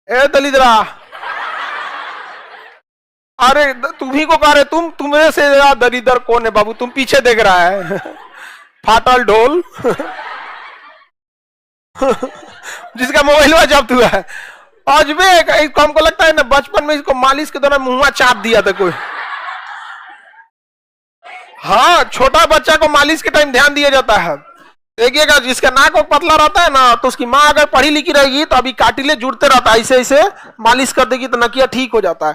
ए दलिद्रा, अरे तुम्ही को कह रहे, तुम्हें से ज्यादा दलिद्र कौन है बाबू? तुम पीछे देख रहा है फाटल ढोल जिसका मोबाइल में जब्त हुआ है। आज भी हमको लगता है ना बचपन में इसको मालिश के दौरान मुंह चाप दिया था कोई। हाँ, छोटा बच्चा को मालिश के टाइम ध्यान दिया जाता है। देखिएगा जिसका नाक को पतला रहता है ना, तो उसकी माँ अगर पढ़ी लिखी रहेगी तो अभी काटिले जुड़ते रहता है, ऐसे ऐसे मालिश कर देगी तो नकिया ठीक हो जाता है।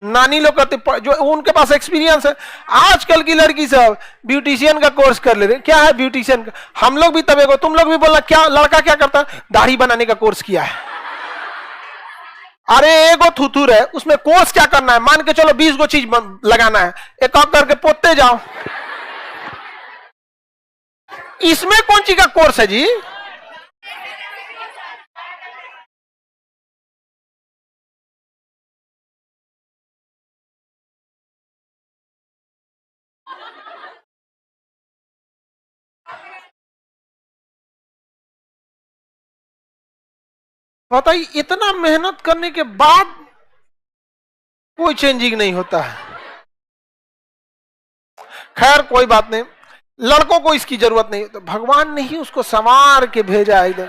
नानी लोग करते जो उनके पास एक्सपीरियंस है। आजकल की लड़की सब ब्यूटिशियन का कोर्स कर ले रहे। क्या है ब्यूटिशियन का? हम लोग भी तबे को, तुम लोग भी बोलना क्या लड़का क्या करता है? दाढ़ी बनाने का कोर्स किया है। अरे एगो थुथुर है, उसमें कोर्स क्या करना है? मान के चलो 20 गो चीज लगाना है, एक एक करके पोतते जाओ। इसमें कौन चीज का कोर्स है जी? बताइए, इतना मेहनत करने के बाद कोई चेंजिंग नहीं होता है। खैर कोई बात नहीं, लड़कों को इसकी जरूरत नहीं, तो भगवान ने ही उसको संवार के भेजा है एकदम।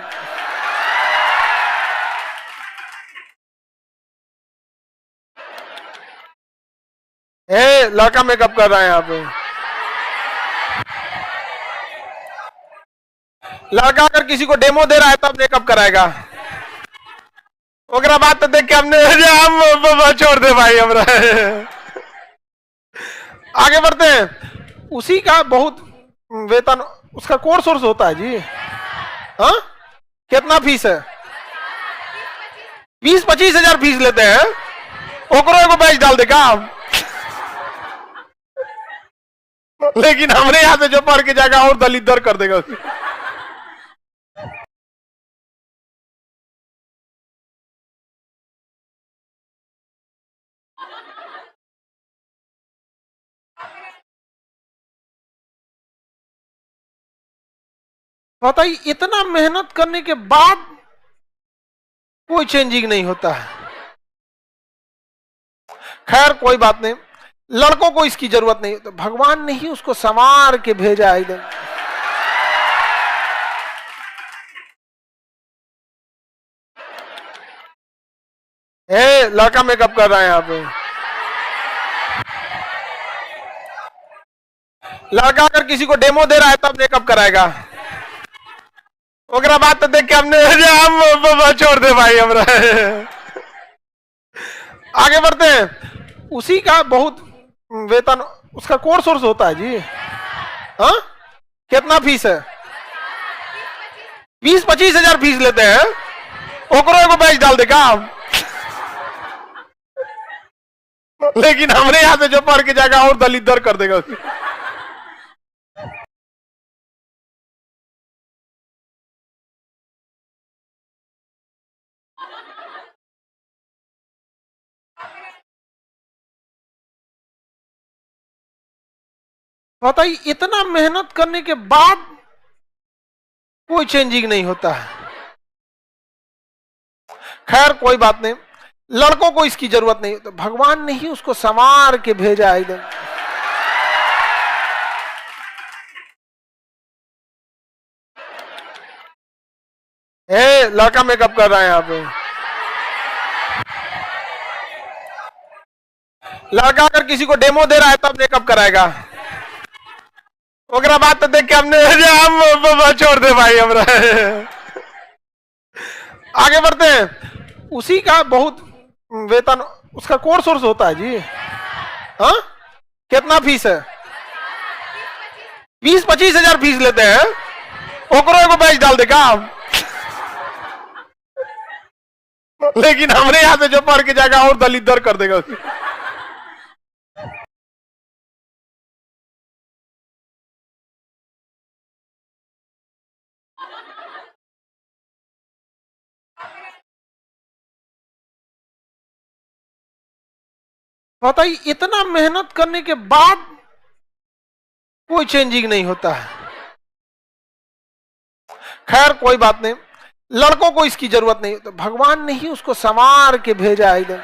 लड़का मेकअप कर रहा है यहाँ पे। लड़का अगर किसी को डेमो दे रहा है तब मेकअप कराएगा। ओकरा बात तो देख के हमने हम छोड़ दे भाई हमरा। आगे बढ़ते हैं। उसी का बहुत वेतन, उसका कोर्स वोर्स होता है जी। हाँ, कितना फीस है? 20-25 हजार फीस लेते हैं। ओकरो को बैच डाल देगा। लेकिन हमरे यहाँ से जो पढ़ के जाएगा और दलिद्र कर देगा। बताइए, इतना मेहनत करने के बाद कोई चेंजिंग नहीं होता है। खैर कोई बात नहीं, लड़कों को इसकी जरूरत नहीं, तो भगवान ने ही उसको संवार के भेजा है एकदम। लड़का मेकअप कर रहा है यहाँ पे। लड़का अगर किसी को डेमो दे रहा है तब मेकअप कराएगा। ओकरा बात तो देख के हमने हम छोड़ दे भाई हमरा। आगे बढ़ते हैं। उसी का बहुत वेतन, उसका कोर्स वोर्स होता है जी। हाँ, कितना फीस है? 20-25 हजार फीस लेते हैं। ओकरो को बैच डाल देगा। लेकिन हमरे यहाँ से जो पढ़ के जाएगा और दलिद्र कर देगा। बताइए, इतना मेहनत करने के बाद कोई चेंजिंग नहीं होता है। खैर कोई बात नहीं, लड़कों को इसकी जरूरत नहीं, तो भगवान ने ही उसको संवार के भेजा है एकदम। लड़का मेकअप कर रहा है यहाँ पे। लड़का अगर किसी को डेमो दे रहा है तब मेकअप कराएगा। ओकरा बात तो देख के हमने हम छोड़ दे भाई हमरा। आगे बढ़ते हैं। उसी का बहुत वेतन, उसका कोर्स वोर्स होता है जी। हाँ, कितना फीस है? 20-25 हजार फीस लेते हैं। ओकरो को बैच डाल देगा। लेकिन हमरे यहाँ से जो पढ़ के जाएगा और दलिद्र कर देगा। बताइए, इतना मेहनत करने के बाद कोई चेंजिंग नहीं होता है। खैर कोई बात नहीं, लड़कों को इसकी जरूरत नहीं, तो भगवान ने ही उसको संवार के भेजा है एकदम।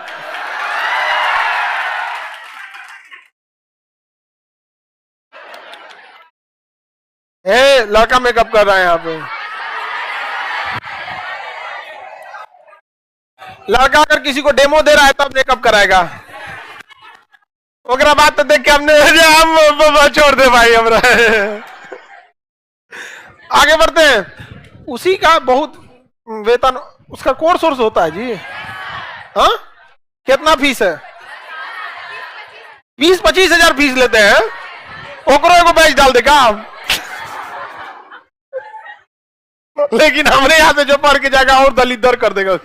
लड़का मेकअप कर रहा है यहाँ पे। लड़का अगर किसी को डेमो दे रहा है तब मेकअप कराएगा। ओकरा बात तो देख के हमने हम छोड़ दे भाई हमरा। आगे बढ़ते हैं। उसी का बहुत वेतन, उसका कोर्स वोर्स होता है जी। हाँ, कितना फीस है? 20-25 हजार फीस लेते हैं। ओकरो को बैच डाल देगा। लेकिन हमरे यहाँ से जो पढ़ के जाएगा और दलिदर कर देगा।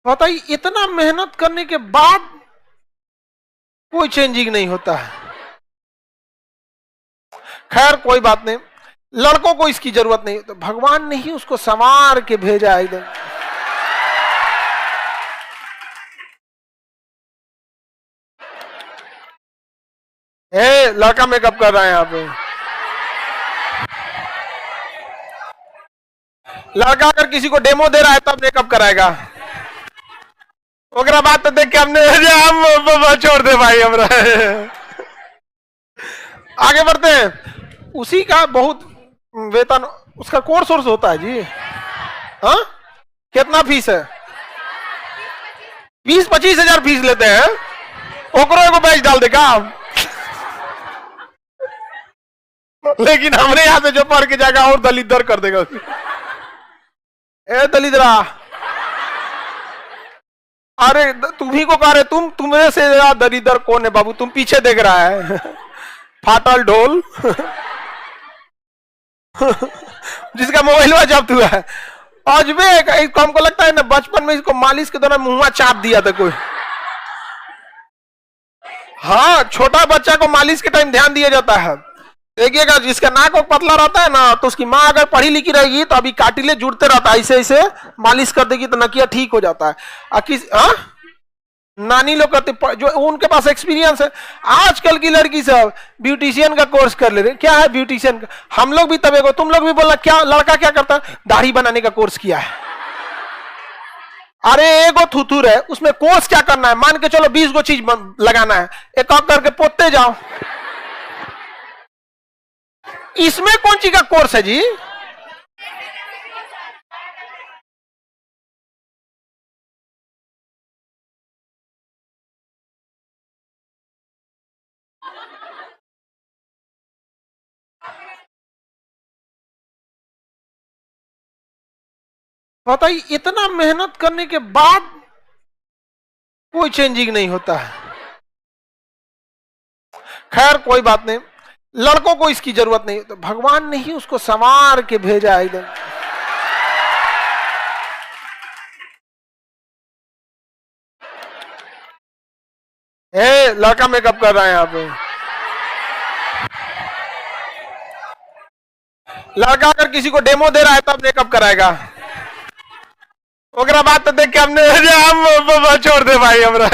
बताइए, इतना मेहनत करने के बाद कोई चेंजिंग नहीं होता है। खैर कोई बात नहीं, लड़कों को इसकी जरूरत नहीं, तो भगवान ने ही उसको संवार के भेजा है एकदम। लड़का मेकअप कर रहा है यहाँ पे। लड़का अगर किसी को डेमो दे रहा है तब मेकअप कराएगा। ओकरा बात तो देख के हमने हम छोड़ दे भाई हमरा। आगे बढ़ते हैं। उसी का बहुत वेतन, उसका कोर्स वोर्स होता है जी। हाँ, कितना फीस है? 20-25 हजार फीस लेते हैं। ओकरो को बैच डाल देगा। लेकिन हमरे यहाँ से जो पढ़ के जाएगा और दलिदर कर देगा। दलिद्रा, अरे तुम्ही को कह रहे, तुम्हें से दरिद्र कौन है बाबू? तुम पीछे देख रहा है। फाटल ढोल। जिसका मोबाइल जब्त हुआ है। आज भी हमको लगता है ना, बचपन में इसको मालिश के दौरान मुंह चाप दिया था कोई। हाँ, छोटा बच्चा को मालिश के टाइम ध्यान दिया जाता है। देखिएगा, जिसका नाक पतला रहता है ना, तो उसकी माँ अगर पढ़ी लिखी रहेगी तो अभी काटिले जुड़ते रहता है, ऐसे ऐसे मालिश कर देगी तो नकिया ठीक हो जाता है। नानी लोग करते, जो उनके पास एक्सपीरियंस है। आजकल की लड़की सब ब्यूटिशियन का कोर्स कर ले रहे। क्या है ब्यूटिशियन का? हम लोग भी तब, तुम लोग भी बोला क्या लड़का क्या करता है? दाढ़ी बनाने का कोर्स किया है। अरे एगो थुथुर है, उसमें कोर्स क्या करना है? मान के चलो 20 गो चीज लगाना है, एक एक करके पोतते जाओ। इसमें कौन सी का कोर्स है जी? बताइए, इतना मेहनत करने के बाद कोई चेंजिंग नहीं होता है। खैर कोई बात नहीं, लड़कों को इसकी जरूरत नहीं, तो भगवान ने ही उसको संवार के भेजा है एकदम। लड़का मेकअप कर रहा है यहाँ पे। लड़का अगर किसी को डेमो दे रहा है तब मेकअप कराएगा। ओकरा बात तो देख के हमने हम छोड़ दे भाई हमरा।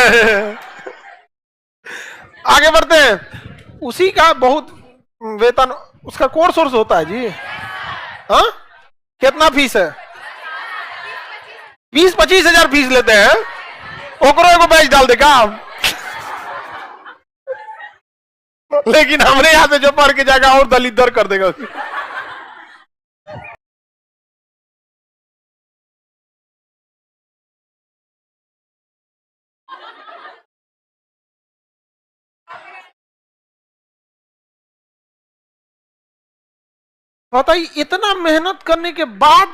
आगे बढ़ते हैं। उसी का बहुत वेतन, उसका कोर्स वोर्स होता है जी। हाँ, कितना फीस है? 20-25 हजार फीस लेते हैं। ओकरो को बैच डाल देगा। लेकिन हमरे यहाँ से जो पढ़ के जाएगा और दलिदर कर देगा। बताइए, इतना मेहनत करने के बाद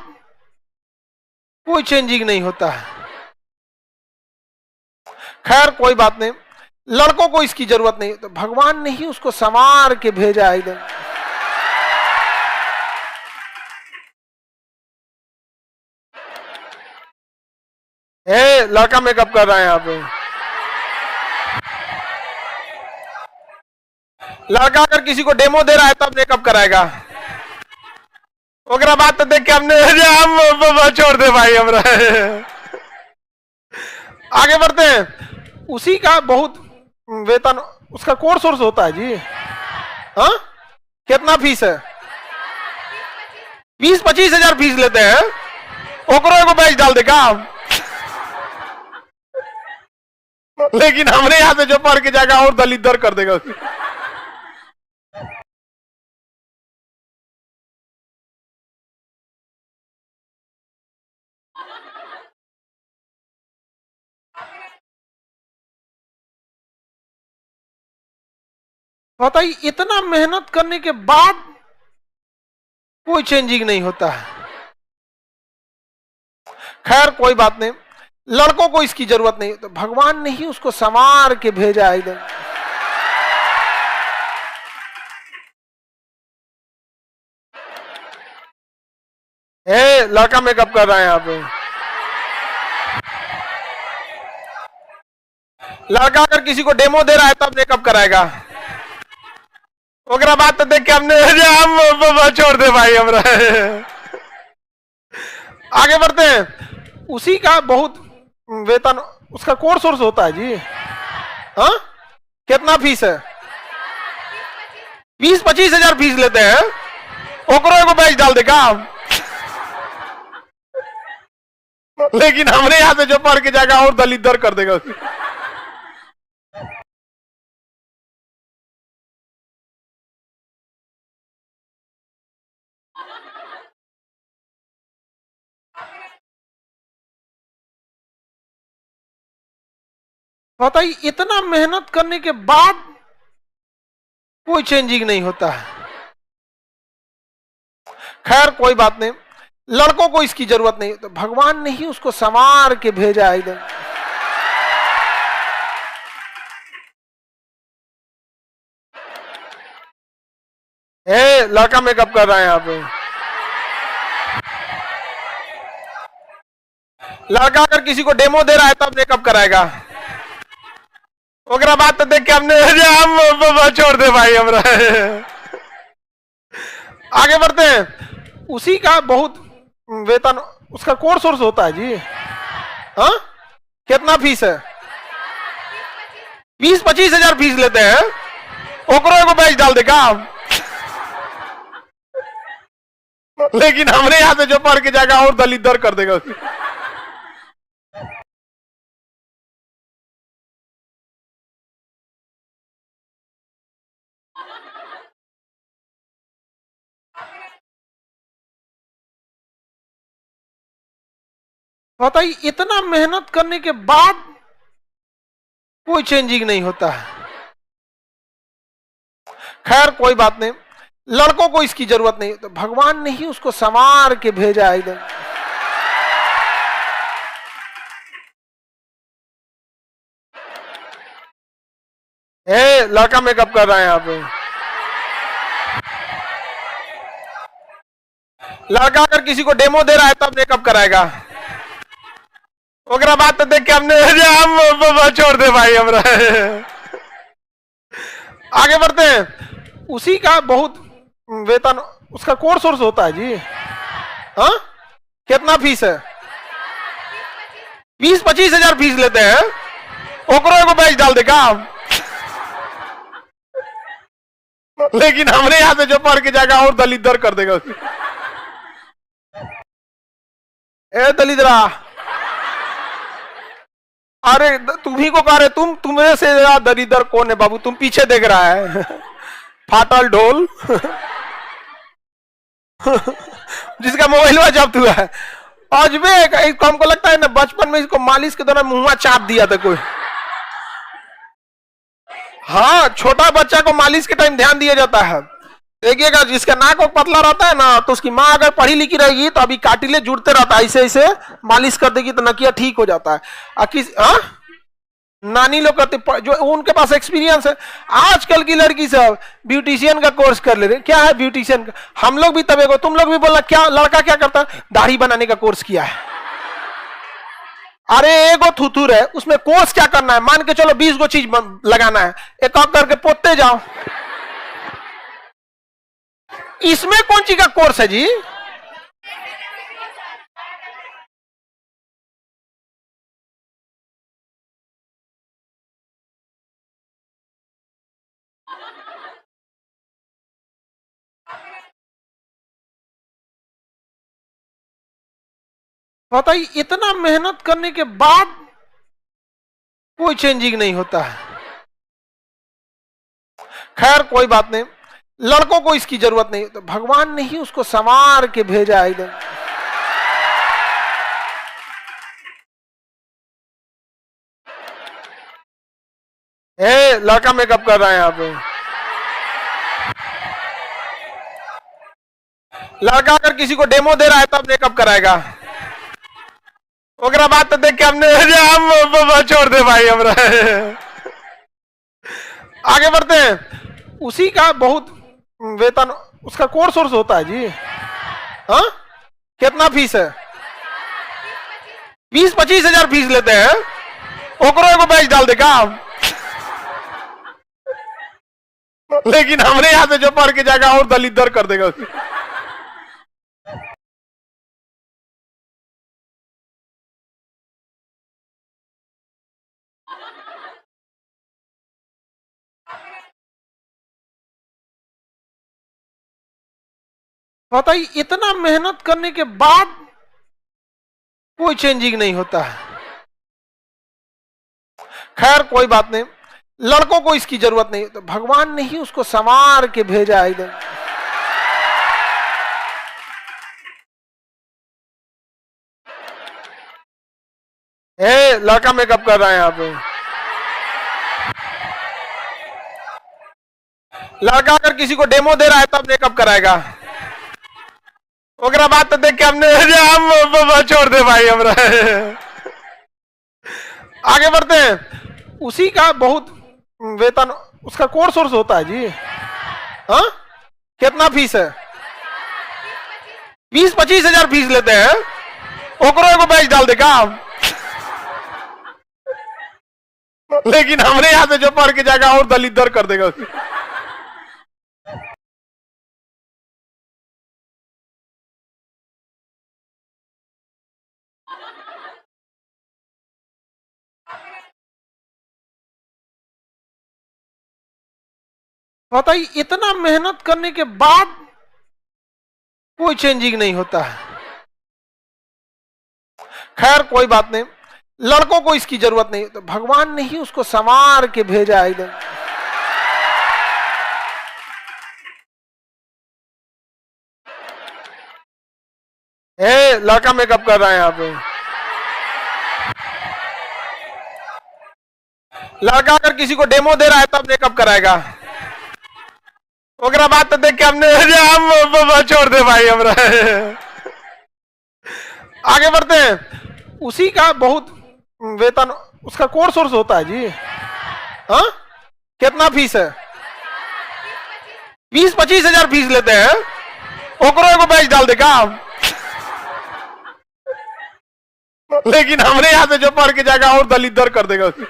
कोई चेंजिंग नहीं होता है। खैर कोई बात नहीं, लड़कों को इसकी जरूरत नहीं, तो भगवान ने ही उसको संवार के भेजा है एकदम। लड़का मेकअप कर रहा है यहाँ पे। लड़का अगर किसी को डेमो दे रहा है तब मेकअप कराएगा। ओकरा बात तो देख के हमने हम छोड़ दे भाई हमरा। आगे बढ़ते हैं। उसी का बहुत वेतन, उसका कोर्स सोर्स होता है जी। हाँ, कितना फीस है? 20-25 हजार फीस लेते हैं। ओकरो को बैच डाल देगा। लेकिन हमरे यहाँ से जो पढ़ के जाएगा और दलित कर देगा उसकी। बताइए, इतना मेहनत करने के बाद कोई चेंजिंग नहीं होता है। खैर कोई बात नहीं, लड़कों को इसकी जरूरत नहीं, तो भगवान ने ही उसको संवार के भेजा है इधर। लड़का मेकअप कर रहा है यहाँ पे। लड़का अगर किसी को डेमो दे रहा है तब मेकअप कराएगा। ओकरा बात तो देख के हमने हम छोड़ दे भाई हमरा। आगे बढ़ते हैं। उसी का बहुत वेतन, उसका कोर्स सोर्स होता है जी। हाँ, कितना फीस है? 20-25 हजार फीस लेते हैं। ओकरो को बैच डाल देगा। लेकिन हमरे यहाँ से जो पढ़ के जाएगा और दलित कर देगा उसकी। बताइए, इतना मेहनत करने के बाद कोई चेंजिंग नहीं होता है। खैर कोई बात नहीं, लड़कों को इसकी जरूरत नहीं, तो भगवान ने ही उसको संवार के भेजा है इधर। लड़का मेकअप कर रहा है यहाँ पे। लड़का अगर किसी को डेमो दे रहा है तब मेकअप कराएगा। ओकरा बात तो देख के हमने हम छोड़ दे भाई हमरा। आगे बढ़ते हैं। उसी का बहुत वेतन, उसका कोर्स सोर्स होता है जी। हाँ, कितना फीस है? 20-25 हजार फीस लेते हैं। ओकरो को बैच डाल देगा। लेकिन हमरे यहाँ से जो पढ़ के जाएगा और दलित कर देगा उसकी। बताइए, इतना मेहनत करने के बाद कोई चेंजिंग नहीं होता है। खैर कोई बात नहीं, लड़कों को इसकी जरूरत नहीं, तो भगवान ने ही उसको संवार के भेजा है इधर। लड़का मेकअप कर रहा है यहाँ पे। लड़का अगर किसी को डेमो दे रहा है तब मेकअप कराएगा। ओकरा बात तो देख के हमने हम छोड़ दे भाई हमरा। आगे बढ़ते हैं। उसी का बहुत वेतन, उसका कोर्स सोर्स होता है जी। हाँ, कितना फीस है? 20-25 हजार फीस लेते हैं। ओकरो को बैच डाल देगा। लेकिन हमरे यहाँ से जो पढ़ के जाएगा और दलित कर देगा उसकी। दलिद्रा, अरे तुम्ही को कह रहे, तुम्हें से दरिद्र कौन है बाबू? तुम पीछे देख रहा है। फाटल ढोल। जिसका मोबाइल जब्त हुआ है। अजबे, हमको लगता है ना बचपन में इसको मालिश के दौरान मुंह चाप दिया था कोई। हाँ, छोटा बच्चा को मालिश के टाइम ध्यान दिया जाता है। देखिएगा, जिसका नाक पतला रहता है ना, तो उसकी माँ अगर पढ़ी लिखी रहेगी तो अभी काटिले जुड़ते रहता है, ऐसे ऐसे मालिश कर देगी तो नकिया ठीक हो जाता है। नानी लोग करते, जो उनके पास एक्सपीरियंस है। आजकल की लड़की सब ब्यूटिशियन का कोर्स कर ले रहे। क्या है ब्यूटिशियन का? हम लोग भी तबे को, तुम लोग भी बोला क्या लड़का क्या करता है? दाढ़ी बनाने का कोर्स किया है। अरे एगो थुथुर है, उसमें कोर्स क्या करना है? मान के चलो 20 गो चीज लगाना है, एक एक करके पोतते जाओ। इसमें कौन चीज का कोर्स है जी? बताइए, इतना मेहनत करने के बाद कोई चेंजिंग नहीं होता है। खैर कोई बात नहीं, लड़कों को इसकी जरूरत नहीं, तो भगवान ने ही उसको संवार के भेजा है इधर। लड़का मेकअप कर रहा है यहाँ पे। लड़का अगर किसी को डेमो दे रहा है तब मेकअप कराएगा। ओकरा बात तो देख के हमने हम छोड़ दे भाई हमरा। आगे बढ़ते हैं। उसी का बहुत वेतन, उसका कोर्स सोर्स होता है जी। हाँ, कितना फीस है? 20-25 हजार फीस लेते हैं। ओकरो को बैच डाल देगा। लेकिन हमरे यहां से जो पढ़ के जाएगा और दलित कर देगा उसे। बताइए, इतना मेहनत करने के बाद कोई चेंजिंग नहीं होता है। खैर कोई बात नहीं, लड़कों को इसकी जरूरत नहीं, तो भगवान ने ही उसको संवार के भेजा है इधर। लड़का मेकअप कर रहा है यहाँ पे। लड़का अगर किसी को डेमो दे रहा है तब मेकअप कराएगा। ओकरा बात तो देख के हमने हम छोड़ दे भाई हमरा। आगे बढ़ते हैं। उसी का बहुत वेतन, उसका कोर्स सोर्स होता है जी। हाँ, कितना फीस है? 20-25 हजार फीस लेते हैं। ओकरो को बैच डाल देगा। लेकिन हमरे यहां से जो पढ़ के जाएगा और दलित कर देगा उसे। बताइए, इतना मेहनत करने के बाद कोई चेंजिंग नहीं होता है। खैर कोई बात नहीं, लड़कों को इसकी जरूरत नहीं, तो भगवान ने ही उसको संवार के भेजा है इधर। लड़का मेकअप कर रहा है यहाँ पे। लड़का अगर किसी को डेमो दे रहा है तब मेकअप कराएगा। ओकरा बात तो देख के हमने हम छोड़ दे भाई हमरा। आगे बढ़ते हैं। उसी का बहुत वेतन, उसका कोर्स सोर्स होता है जी। हाँ, कितना फीस है? 20-25 हजार फीस लेते हैं। ओकरो को बैच डाल देगा। लेकिन हमरे यहां से जो पढ़ के जाएगा और दलित कर देगा उसे।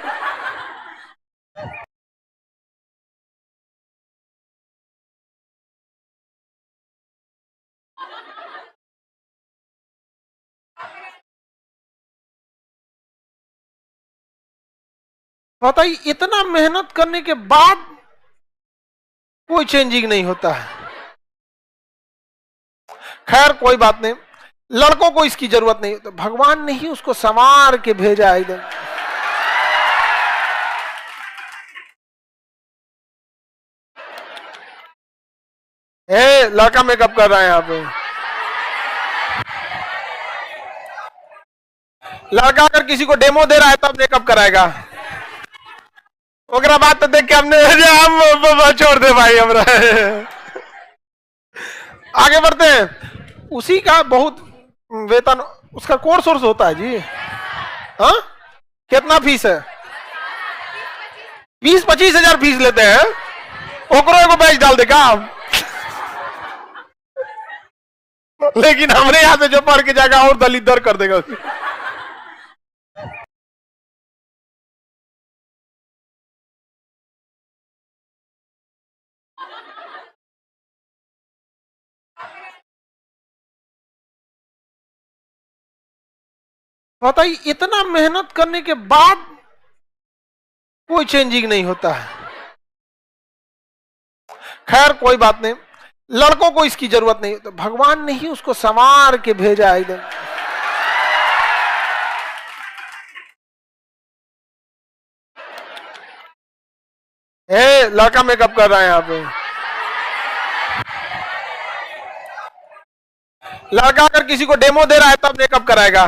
बताइए, इतना मेहनत करने के बाद कोई चेंजिंग नहीं होता है। खैर कोई बात नहीं, लड़कों को इसकी जरूरत नहीं, तो भगवान ने ही उसको संवार के भेजा है इधर। लड़का मेकअप कर रहा है यहाँ पे। लड़का अगर किसी को डेमो दे रहा है तब मेकअप कराएगा। ओकरा बात तो देख के हमने हम छोड़ दे भाई हमरा। आगे बढ़ते हैं। उसी का बहुत वेतन, उसका कोर्स सोर्स होता है जी। हाँ, कितना फीस है? 20-25 हजार फीस लेते हैं। ओकरो को बैच डाल देगा। लेकिन हमरे यहां से जो पढ़ के जाएगा और दलित कर देगा उसे। बताइए, इतना मेहनत करने के बाद कोई चेंजिंग नहीं होता है। खैर कोई बात नहीं, लड़कों को इसकी जरूरत नहीं, तो भगवान ने ही उसको संवार के भेजा है इधर। लड़का मेकअप कर रहा है यहाँ पे। लड़का अगर किसी को डेमो दे रहा है तब मेकअप कराएगा,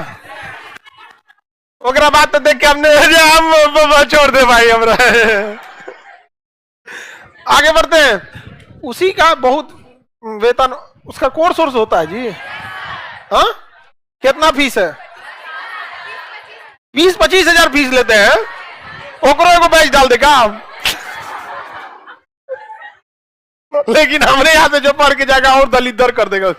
ओकरा बात तो देख के हमने हम छोड़ दे भाई हमरा। आगे बढ़ते हैं। उसी का बहुत वेतन, उसका कोर्स सोर्स होता है जी। हाँ, कितना फीस है? 20-25 हजार फीस लेते हैं। ओकरो को बैच डाल देगा, लेकिन हमरे यहाँ से जो पढ़ के जाएगा और दलित दर कर देगा।